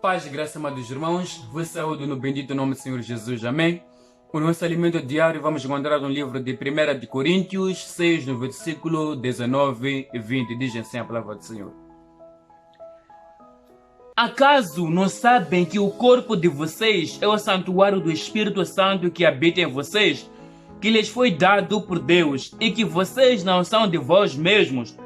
Paz e graça, amados irmãos, vos saúdo no bendito nome do Senhor Jesus, amém? O nosso alimento diário vamos encontrar no livro de 1 de Coríntios 6, no versículo 19 e 20, diz assim a palavra do Senhor. Acaso não sabem que o corpo de vocês é o santuário do Espírito Santo que habita em vocês, que lhes foi dado por Deus, e que vocês não são de vós mesmos?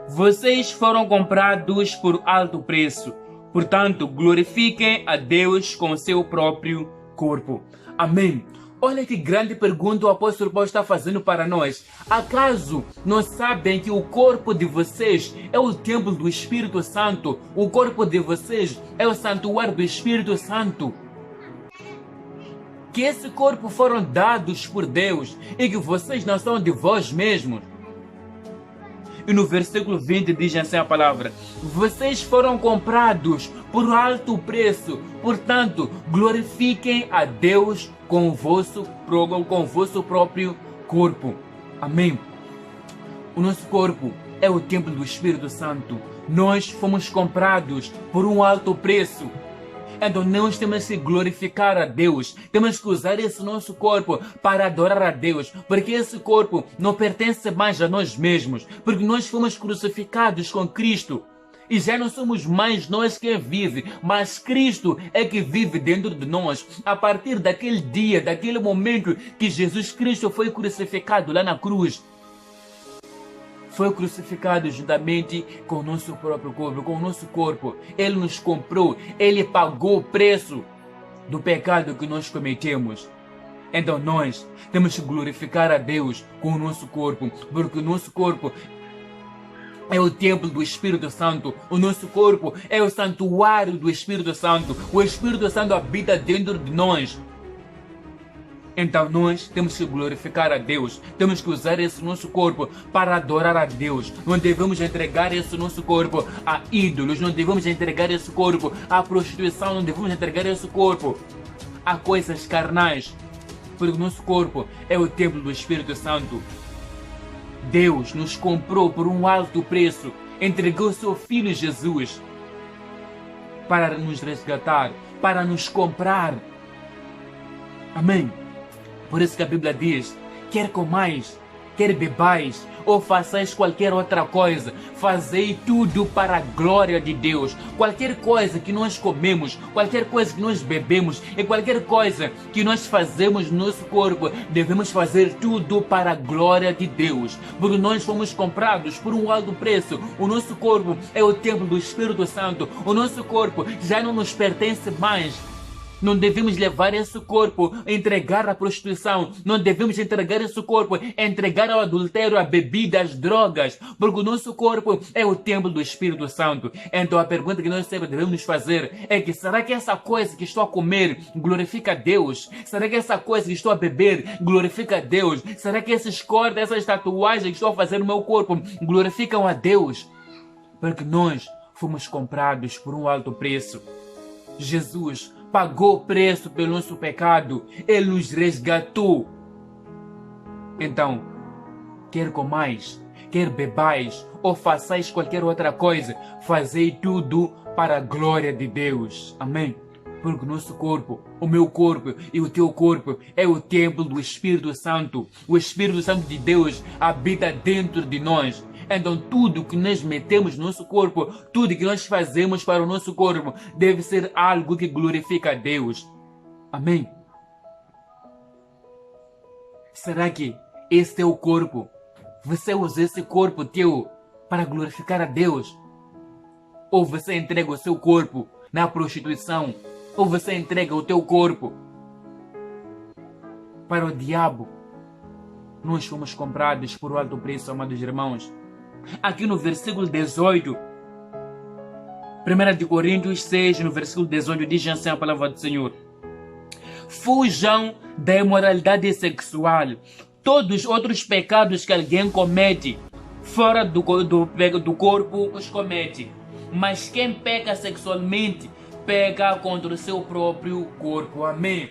Vocês foram comprados por alto preço. Portanto, glorifiquem a Deus com o seu próprio corpo. Amém. Olha que grande pergunta o apóstolo Paulo está fazendo para nós. Acaso não sabem que o corpo de vocês é o templo do Espírito Santo? O corpo de vocês é o santuário do Espírito Santo? Que esse corpo foram dados por Deus e que vocês não são de vós mesmos. E no versículo 20 diz assim a palavra: vocês foram comprados por alto preço, portanto, glorifiquem a Deus com o vosso próprio corpo. Amém. O nosso corpo é o templo do Espírito Santo. Nós fomos comprados por um alto preço. Então nós temos que glorificar a Deus, temos que usar esse nosso corpo para adorar a Deus, porque esse corpo não pertence mais a nós mesmos, porque nós fomos crucificados com Cristo. E já não somos mais nós que vive, mas Cristo é que vive dentro de nós. A partir daquele dia, daquele momento que Jesus Cristo foi crucificado lá na cruz, foi crucificado juntamente com o nosso próprio corpo, com o nosso corpo. Ele nos comprou, Ele pagou o preço do pecado que nós cometemos. Então nós temos que glorificar a Deus com o nosso corpo, porque o nosso corpo é o templo do Espírito Santo. O nosso corpo é o santuário do Espírito Santo. O Espírito Santo habita dentro de nós. Então nós temos que glorificar a Deus, temos que usar esse nosso corpo para adorar a Deus. Não devemos entregar esse nosso corpo a ídolos, não devemos entregar esse corpo à prostituição, não devemos entregar esse corpo a coisas carnais, porque o nosso corpo é o templo do Espírito Santo. Deus nos comprou por um alto preço, entregou seu Filho Jesus para nos resgatar, para nos comprar. Amém. Por isso que a Bíblia diz: quer comais, quer bebais, ou façais qualquer outra coisa, fazei tudo para a glória de Deus. Qualquer coisa que nós comemos, qualquer coisa que nós bebemos e qualquer coisa que nós fazemos no nosso corpo, devemos fazer tudo para a glória de Deus. Porque nós fomos comprados por um alto preço. O nosso corpo é o templo do Espírito Santo. O nosso corpo já não nos pertence mais. Não devemos levar esse corpo a entregar à prostituição. Não devemos entregar esse corpo a entregar ao adultério, à bebida, às drogas. Porque o nosso corpo é o templo do Espírito Santo. Então a pergunta que nós sempre devemos nos fazer é que será que essa coisa que estou a comer glorifica a Deus? Será que essa coisa que estou a beber glorifica a Deus? Será que esses cortes, essas tatuagens que estou a fazer no meu corpo glorificam a Deus? Porque nós fomos comprados por um alto preço. Jesus pagou o preço pelo nosso pecado. Ele nos resgatou. Então, quer comais, quer bebais, ou façais qualquer outra coisa, fazei tudo para a glória de Deus. Amém? Porque o nosso corpo, o meu corpo e o teu corpo é o templo do Espírito Santo. O Espírito Santo de Deus habita dentro de nós. Então tudo que nós metemos no nosso corpo, tudo que nós fazemos para o nosso corpo, deve ser algo que glorifica a Deus. Amém? Será que esse é o corpo? Você usa esse corpo teu para glorificar a Deus? Ou você entrega o seu corpo na prostituição? Ou você entrega o teu corpo para o diabo? Nós fomos comprados por um alto preço, amados irmãos. Aqui no versículo 18, 1 de Coríntios 6, no versículo 18, diz assim a palavra do Senhor: fujam da imoralidade sexual, todos os outros pecados que alguém comete fora do corpo os comete, mas quem peca sexualmente peca contra o seu próprio corpo. Amém.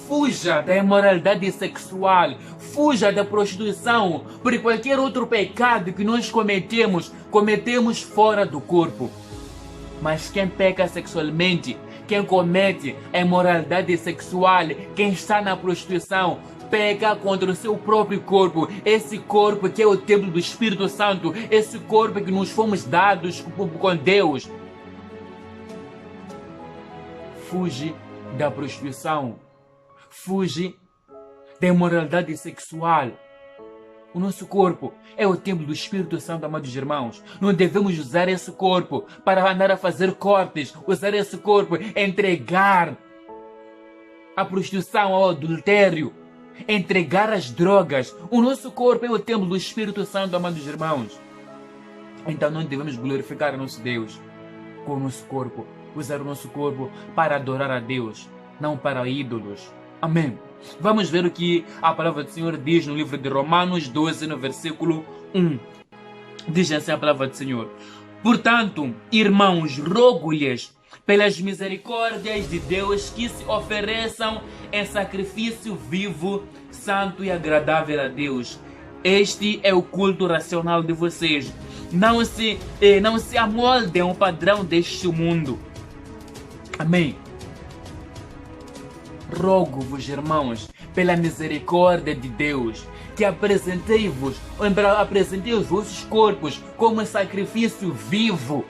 Fuja da imoralidade sexual, fuja da prostituição, por qualquer outro pecado que nós cometemos fora do corpo. Mas quem peca sexualmente quem comete a imoralidade sexual, quem está na prostituição, peca contra o seu próprio corpo, esse corpo que é o templo do Espírito Santo, esse corpo que nos fomos dados com Deus. Fuge da prostituição, fuge da imoralidade sexual. O nosso corpo é o templo do Espírito Santo, amados irmãos. Não devemos usar esse corpo para andar a fazer cortes, usar esse corpo, entregar a prostituição, ao adultério, entregar as drogas. O nosso corpo é o templo do Espírito Santo, amados irmãos. Então não devemos glorificar o nosso Deus com o nosso corpo, usar o nosso corpo para adorar a Deus, não para ídolos. Amém. Vamos ver o que a palavra do Senhor diz no livro de Romanos 12, no versículo 1. Diz assim a palavra do Senhor: portanto, irmãos, rogo-lhes pelas misericórdias de Deus que se ofereçam em sacrifício vivo, santo e agradável a Deus. Este é o culto racional de vocês. Não se amoldem ao padrão deste mundo. Amém. Rogo-vos, irmãos, pela misericórdia de Deus, que apresentei os vossos corpos como sacrifício vivo,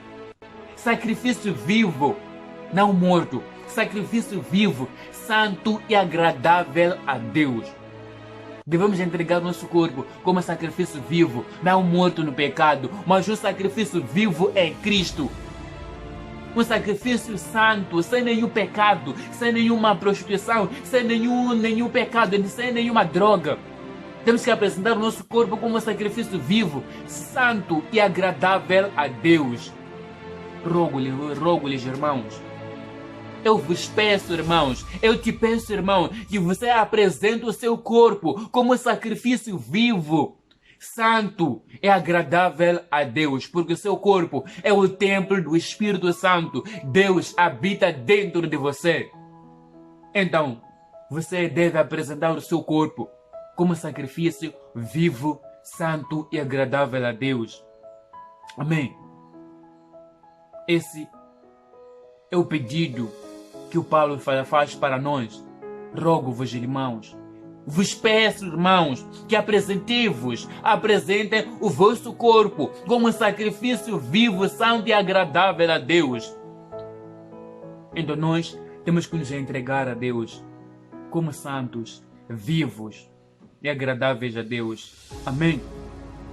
não morto, sacrifício vivo, santo e agradável a Deus. Devemos entregar nosso corpo como sacrifício vivo, não morto no pecado, mas um sacrifício vivo é Cristo. Um sacrifício santo, sem nenhum pecado, sem nenhuma prostituição, sem nenhum pecado, sem nenhuma droga. Temos que apresentar o nosso corpo como um sacrifício vivo, santo e agradável a Deus. Rogo-lhes, irmãos. Eu vos peço, irmãos, eu te peço, irmão, que você apresente o seu corpo como um sacrifício vivo, santo e agradável a Deus, porque o seu corpo é o templo do Espírito Santo. Deus habita dentro de você. Então, você deve apresentar o seu corpo como sacrifício vivo, santo e agradável a Deus. Amém. Esse é o pedido que o Paulo faz para nós. Rogo-vos, irmãos. Vos peço, irmãos, que apresentem o vosso corpo como um sacrifício vivo, santo e agradável a Deus. Então nós temos que nos entregar a Deus como santos, vivos e agradáveis a Deus. Amém?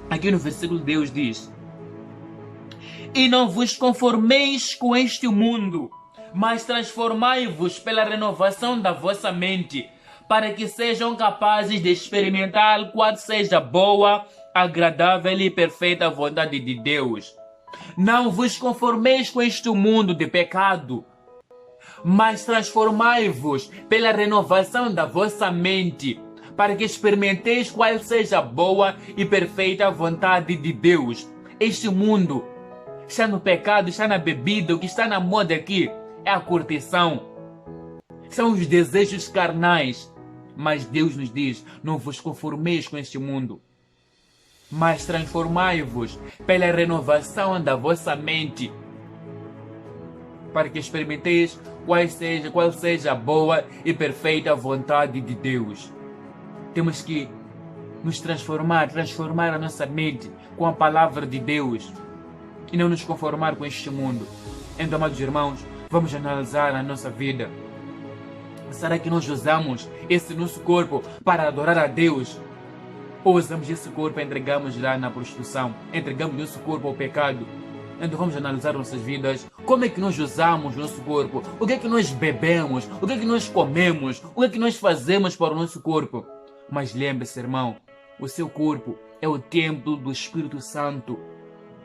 Aqui no versículo Deus diz: e não vos conformeis com este mundo, mas transformai-vos pela renovação da vossa mente, para que sejam capazes de experimentar qual seja boa, agradável e perfeita vontade de Deus. Não vos conformeis com este mundo de pecado, mas transformai-vos pela renovação da vossa mente, para que experimenteis qual seja boa e perfeita vontade de Deus. Este mundo está no pecado, está na bebida, o que está na moda aqui é a curtição, são os desejos carnais. Mas Deus nos diz: não vos conformeis com este mundo, mas transformai-vos pela renovação da vossa mente, para que experimenteis qual seja a boa e perfeita vontade de Deus. Temos que nos transformar a nossa mente com a palavra de Deus e não nos conformar com este mundo. Então, amados irmãos, vamos analisar a nossa vida. Será que nós usamos esse nosso corpo para adorar a Deus? Ou usamos esse corpo e entregamos lá na prostituição? Entregamos nosso corpo ao pecado? Então vamos analisar nossas vidas. Como é que nós usamos nosso corpo? O que é que nós bebemos? O que é que nós comemos? O que é que nós fazemos para o nosso corpo? Mas lembre-se, irmão, o seu corpo é o templo do Espírito Santo.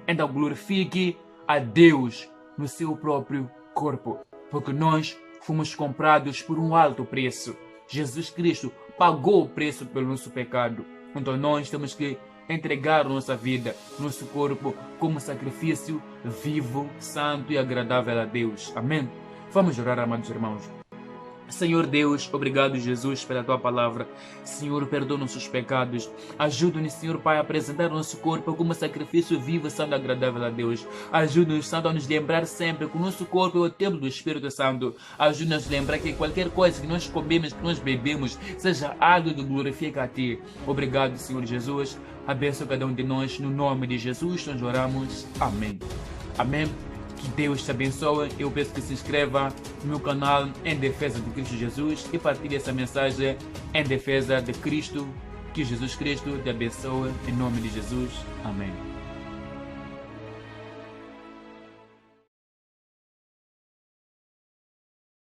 Então glorifique a Deus no seu próprio corpo, porque nós fomos comprados por um alto preço. Jesus Cristo pagou o preço pelo nosso pecado. Então nós temos que entregar nossa vida, nosso corpo, como sacrifício vivo, santo e agradável a Deus. Amém? Vamos orar, amados irmãos. Senhor Deus, obrigado, Jesus, pela tua palavra. Senhor, perdoa nossos pecados. Ajuda-nos, Senhor Pai, a apresentar o nosso corpo como sacrifício vivo, santo e agradável a Deus. Ajuda-nos, Santo, a nos lembrar sempre que o nosso corpo é o templo do Espírito Santo. Ajuda-nos a lembrar que qualquer coisa que nós comemos, que nós bebemos, seja algo que glorifica a Ti. Obrigado, Senhor Jesus. Abençoa cada um de nós. No nome de Jesus, nós oramos. Amém. Amém. Que Deus te abençoe. Eu peço que se inscreva no meu canal Em Defesa de Cristo Jesus e partilhe essa mensagem em defesa de Cristo. Que Jesus Cristo te abençoe. Em nome de Jesus. Amém.